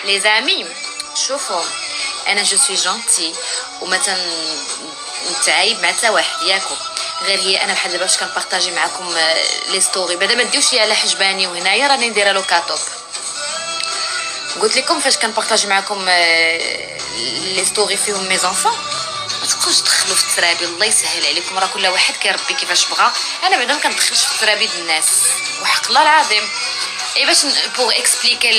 لي زامي شوفوا، انا جو سوي جونتي وما نتعايب مع حتى واحد ياكو، غير هي انا بحال دابا واش كنبارطاجي معكم لي ستوري بعدا ما ديوش لي على حجباني، وهنايا راني ندير له كاتوب. قلت لكم فاش كنبارطاجي معكم لي ستوري فيهم مي زونفون ما تبقاوش تدخلوا في الترابي، الله يسهل عليكم، راه كل واحد كيربي كيفاش بغا. انا بعدا ما كندخلش في الترابي ديال الناس وحق الله العظيم. اي باش بوغ اكسبليكي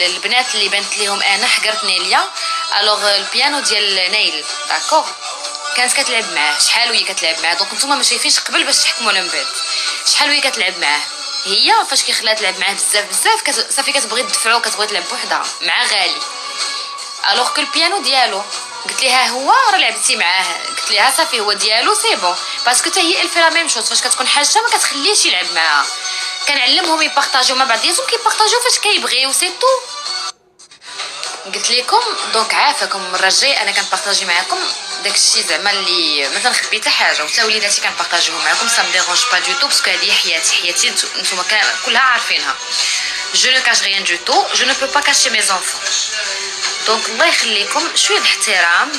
البنات اللي بانت ليهم انا حقرت نيليا، الوغ البيانو ديال نايل داكوغ كانت كتلعب معاه، شحال وهي كتلعب معاه، دونك نتوما ما شايفينش قبل باش تحكموا على من بعد. شحال وهي كتلعب معاه، هي فاش كيخليها تلعب معاه بزاف صافي كتبغي تدفعو، كتبغي تلعب بوحدها مع غالي. الوغ كو البيانو ديالو قلت ليها هو راه لعبتي معاه، قلت ليها صافي هو ديالو سي بون، باسكو حتى هي الفي لا ميم شوز، فاش كتكون حاجه ما كتخليش يلعب معاها. كنعلمهم يبارطاجيو مع بعضياتهم، كيبارطاجيو فاش كيبغيو سي تو. قلت لكم دونك عافاكم المره الجايه انا كنبارطاجي معكم داكشي زعما اللي ما تنخبي حتى حاجه، وحتى وليداتي كنبارطاجيهم معكم، سا مي ديرونج با دو تو، باسكو هذه حياتي نتوما كلها عارفينها. جو نو كاش غيان دو تو، جو نو بو با كاشي مي زونفون. دونك الله يخليكم شويه الاحترام.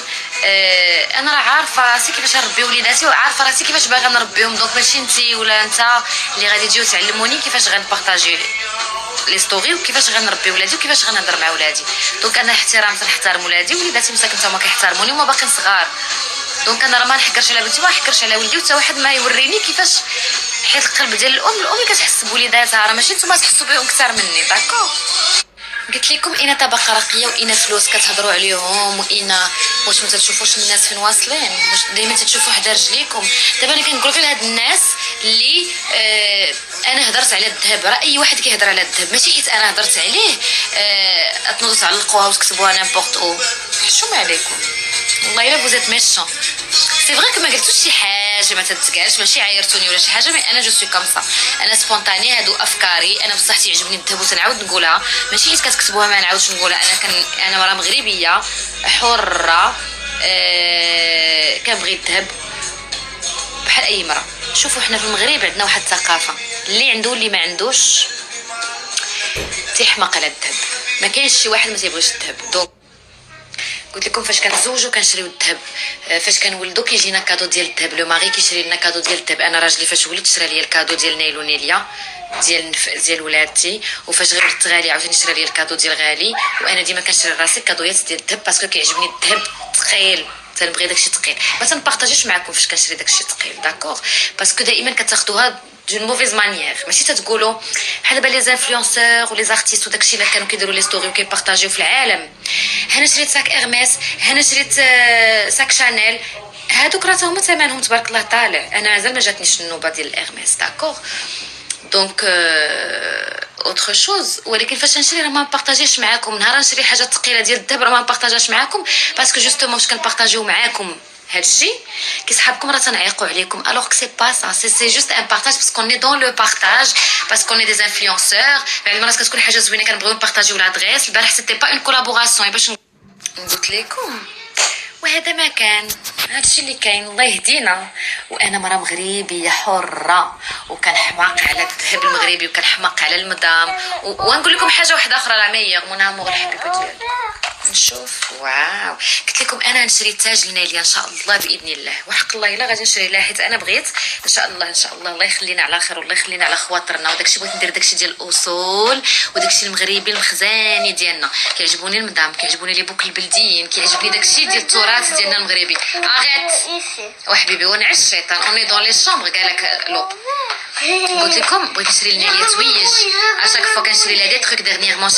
انا راه عارفه راسي كيفاش نربي وليداتي، وعارفه راسي كيفاش باغا نربيهم، دونك ماشي نتي ولا نتا اللي غادي تجيو تعلموني كيفاش غنبارطاجي لي ستوري وكيفاش غنربي ولادي وكيفاش غنهضر مع ولادي. دونك انا احترام تنحترم ولادي، وليداتي مساكن حتى هما كيحترموني وما باقيين صغار، دونك انا راه ما نحكرش على بنتي وما نحكرش على ولدي، وحتى واحد ما يوريني كيفاش، حيت القلب ديال الام اللي كتحس بوليداتها، راه ماشي نتوما تحسوا بهم اكثر مني داكو. قلت لكم اين طبقه راقيه واين فلوس كتهضروا عليهم، واين واش ما تشوفوش الناس فين واصلين، واش دائما تشوفوا حدا رجليكم. دابا انا كنقول غير لهاد الناس اللي انا هضرت على الذهب، راه اي واحد كيهضر على الذهب ماشي حيت انا هضرت عليه تنوضوا تعلقوها وتكتبوها نيمبورط او. حشوم عليكم والله الا فوزيت ميشون. سي فري ما قلتوش شي حاجه ما تتقالش، ماشي عايرتوني ولا شي حاجه، مي انا جو سوي كوم سا، انا سبونطاني، هادو افكاري انا بصح تيعجبني الذهب وتنعاود نقولها، ماشي حيت كتكتبوها ما نعاودش نقولها. انا مرا مغربيه حره، كنبغي الذهب بحال اي مرا. شوفوا حنا في المغرب عندنا واحد الثقافه، اللي عنده اللي ما عندوش تيحماق على الذهب، ما كاينش شي واحد ما تيبغيش الذهب. دونك قلت لكم فاش كنتزوجوا كنشريو الذهب، فاش كنولدوا كيجينا كادو ديال الذهب، لو ماري كيشري لنا كادو ديال الذهب. انا راجلي فاش ولد شرا لي الكادو ديال نايل ونيليا ديال ولادتي، وفاش غيرت غالي عاوتاني شرا لي الكادو ديال غالي، وانا ديما كنشري لراسي كادويات ديال الذهب باسكو كيعجبني الذهب ثقيل، تنبغي داكشي ثقيل. ما تنبارطاجيش معكم فاش كنشري داكشي ثقيل داكوغ، باسكو دائما كتاخذوها دون موفيز مانيير، ماشي تتقولوا بحال دابا لي زانفلونسور ولي زارتيست وداكشي اللي كانوا كيديروا لي ستوري وكيبارطاجيو في العالم. انا شريت ساك ارميس، انا شريت ساك شانيل، هادوك راه هما ثمنهم تبارك الله طالع. انا مازال ما جاتنيش النوبه ديال الارميس داكوغ. دونك اوتر شوز، ولكن فاش نشري راه ما نبارطاجيش معاكم. نهار نشري حاجه ثقيله ديال الذهب راه ما نبارطاجاش معاكم، باسكو جوستومون واش كنبارطاجيو معاكم هادشي كيسحابكم راه تنعيقوا عليكم، الوغ كو سي با سا، سي جوست ان بارطاج باسكو ني دون لو بارطاج، باسكو ني دي انفلونسور. بعض المرات كتكون حاجه زوينه كنبغيو نبارطاجيو لادريس. البارح سيتي با اون كولابوراسيون باش قلت لكم، وهذا ما كان، هادشي اللي كاين. الله يهدينا. وانا مرا مغربيه حره وكنحماق على الذهب المغربي وكنحماق على المدام. ونقول لكم حاجه واحده اخرى، لا ميغ مون امور الحبيبه ديالي. نشوف واو، قلت لكم انا نشري تاج لناليا ان شاء الله باذن الله، وحق الله الا غادي نشري لها، حيت انا بغيت ان شاء الله ان شاء الله الله يخلينا على خير والله يخلينا على خواطرنا. وداكشي بغيت ندير داكشي ديال الاصول وداكشي المغربي المخزاني ديالنا. كيعجبوني المدام، كيعجبوني لي بوك البلديين، كيعجبني داكشي ديال التراث ديالنا المغربي. اغيت وحبيبي ونعس الشيطان اوني دون لي شامبر قالك لو. قلت لكم بغيت نشري لناليا تويج، اشاك فوا كنشري لها دي تروك. ديرنييرمون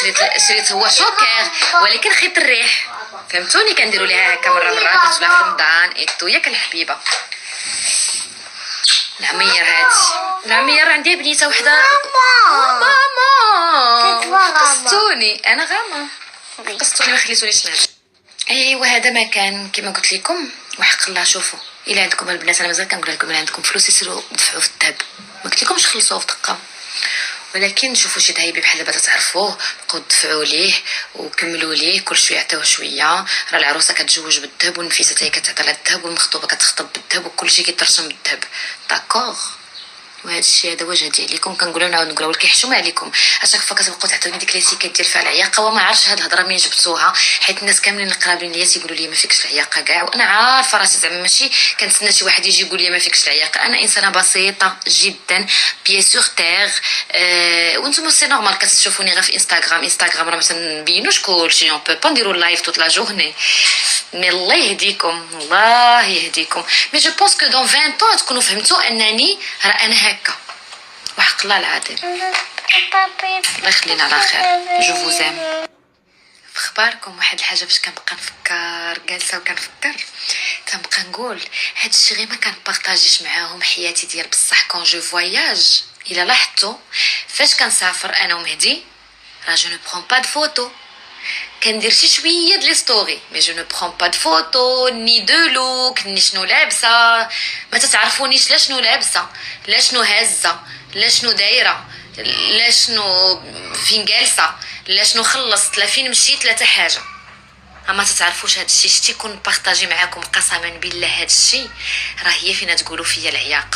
شريت هو شوكير ولكن خيط الريح، فهمتوني؟ كنديروا ليها هكا مره درت لها في رمضان ايتو ياك الحبيبه. العمير هادي العمير عندي بنيته وحده. ماما قصتوني انا غاما، قصتوني ما خليتونيش نهضر. ايوا هذا ما كان كما قلت لكم، وحق الله. شوفوا الا عندكم البنات، انا مازال كنقول لكم الا عندكم فلوس يسيروا دفعوا في الذهب، ما قلت لكمش خلصوه في دقه، ولكن شوفوا شي ذهبي بحال دابا تعرفوه بقاو دفعوا ليه وكملوا ليه كل شويه عطيوه شويه. راه العروسه كتزوج بالذهب، والنفيسه حتى هي كتعطى لها الذهب، والمخطوبه كتخطب بالذهب، وكل شيء كيترسم بالذهب داكوغ. وهذا الشيء هذا وجه ديالي لكم كنقولوا نعاود نقولها، ولكن حشومه عليكم اشاك فوا كتبقاو تعطوني ديك ليسيكات ديال فيها العياقه. وما عرفتش هاد الهضره منين جبتوها، حيت الناس كاملين القرابين ليا تيقولوا لي ما فيكش العياقه كاع، وانا عارفه راسي زعما ماشي كنتسنى شي واحد يجي يقول لي ما فيكش العياقه. انا انسانه بسيطه جدا بيان سور تيغ. وانتم سي نورمال كتشوفوني غير في انستغرام راه ما تنبينوش كلشي، اون بو با نديرو لايف توت لا جورني. مي الله يهديكم الله يهديكم. مي جو بونس كو دون 20 طون تكونوا فهمتوا انني راه انا هكا، وحق الله العظيم. الله يخلينا على خير، جو فوزام. في اخباركم واحد الحاجه باش كنبقى نفكر جالسه وكنفكر تنبقى نقول هاد الشيء غير ما كنبارطاجيش معاهم حياتي ديال بصح كون جو فواياج. الا لاحظتوا فاش كنسافر انا ومهدي راه جو نو برون با دو فوتو، كندير شي شويه د لي ستوري مي جو نو برون با دو فوتو ني دو لوك ني شنو لابسه، ما تتعرفونيش لا شنو لابسه لا شنو هازه لا شنو دايره لا شنو فين جالسه لا شنو خلصت لا فين مشيت لا حتى حاجه. اما تتعرفوش هاد الشيء شتي كون بارطاجي معاكم قسما بالله هاد الشيء راه هي فين تقولوا فيا العياق.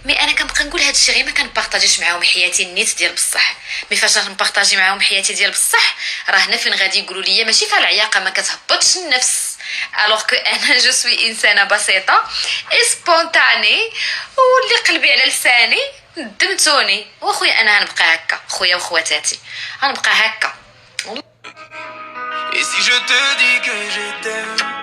مي انا كنبقى نقول هاد الشيء غير ما كنبارطاجيش معاهم حياتي النيت ديال بصح. مي فاش نبارطاجي معاهم حياتي ديال بصح راه هنا فين غادي يقولوا لي ماشي فيها العياقه ما كتهبطش النفس. الوغ كو انا جو سوي انسانه بسيطه اسبونتاني واللي قلبي على لساني ندمتوني. واخويا انا غنبقى هكا، خويا وخواتاتي غنبقى هكا. Et si je te dis que je t'aime